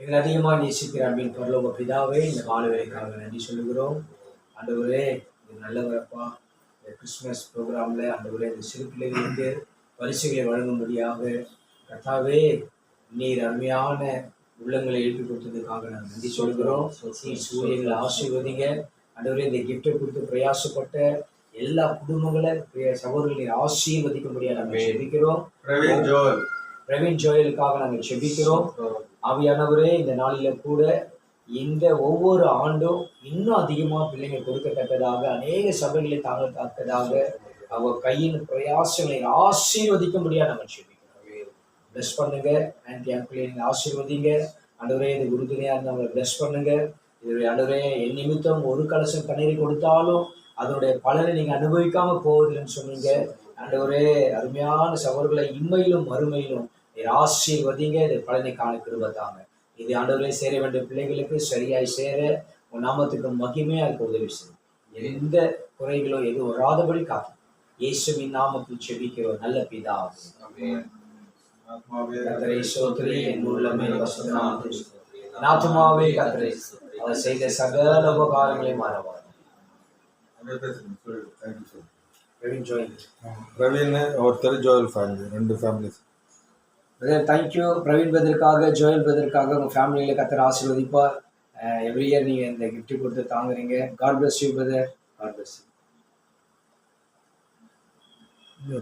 எங்களை அதிகமாக நேசிக்கிற அன்பின் பரலோக பிதாவே, இந்த மாணவர்களுக்காக நன்றி சொல்லுகிறோம். ஆண்டவரே, இது நல்லவரப்பா. இந்த கிறிஸ்துமஸ் ப்ரோக்ராமில் ஆண்டவரே, இந்த சிறு பிள்ளைகளுக்கு பரிசுகளை வழங்கும்படியாக கர்த்தாவே, நீர் அருமையான உள்ளங்களை எழுப்பி கொடுத்ததுக்காக நாங்கள் நன்றி சொல்கிறோம். சூரியங்களை ஆசீர்வதிங்க. ஆண்டவரே, இந்த கிஃப்டை கொடுத்து பிரயாசப்பட்ட எல்லா குடும்பங்களை சகோதரர்களை ஆசீர்வதிக்கும்படியாக நாங்கள் ஜெபிக்கிறோம். பிரவீன் ஜோயலுக்காக நாங்கள் ஜெபிக்கிறோம். ஆவியானவரே, இந்த நாளில கூட இந்த ஒவ்வொரு ஆண்டும் இன்னும் அதிகமாக பிள்ளைங்க கொடுக்கத்தக்கதாக அநேக சபைகளை தாங்கத்தக்கதாக அவர் கையின் பிரயாசங்களை ஆசீர்வதிக்கும்படியாக நாங்கள் ஜெபிக்கிறோம். பிளஸ் பண்ணுங்க. ஆன்டி அங்கிளை நீங்கள் ஆசீர்வதிங்க. ஆண்டவரே, இது உறுதுணையாக இருந்தவங்களை பிளஸ் பண்ணுங்க. இதனுடைய ஆண்டவரே, என் நிமித்தம் ஒரு கலசம் தண்ணீரை கொடுத்தாலும் அதனுடைய பலனை நீங்கள் அனுபவிக்காம போவதில்லைன்னு சொன்னீங்க. ஆண்டவரே, அருமையான சகோதரர்களை இம்மையிலும் மறுமையிலும் ஆசீர்வதிங்க. இது பலனை காண கிருபைதாங்க. இது ஆண்டவரே சேர வேண்டிய பிள்ளைகளுக்கு சரியாய் சேர உன் நாமத்துக்கு மகிமையா இருக்க உதவி செய்யும். எந்த குறைகளோ எதுவும் வராதபடி காக்கும். இயேசுவின் நாமத்தில் செபிக்கிறோம் நல்ல பிதாவே. கர்த்தரை ஸ்தோத்திரி, என் உள்ளமே வசனமானது. என் ஆத்துமாவே கர்த்தரை அவர் செய்த சகல உபகாரங்களை மறவார். பிரவீன் ஒருத்தர், Joel family, 2 families. Brother, thank you. Praveen பிரதருக்காக, ஜோயல் பிரதருக்காக உங்கள் ஃபேமிலியில் கர்த்தர் ஆசீர்வதிப்பார். எவ்ரி இயர் நீங்கள் இந்த கிஃப்ட் கொடுத்து தாங்குறீங்க. God bless you brother. God bless you.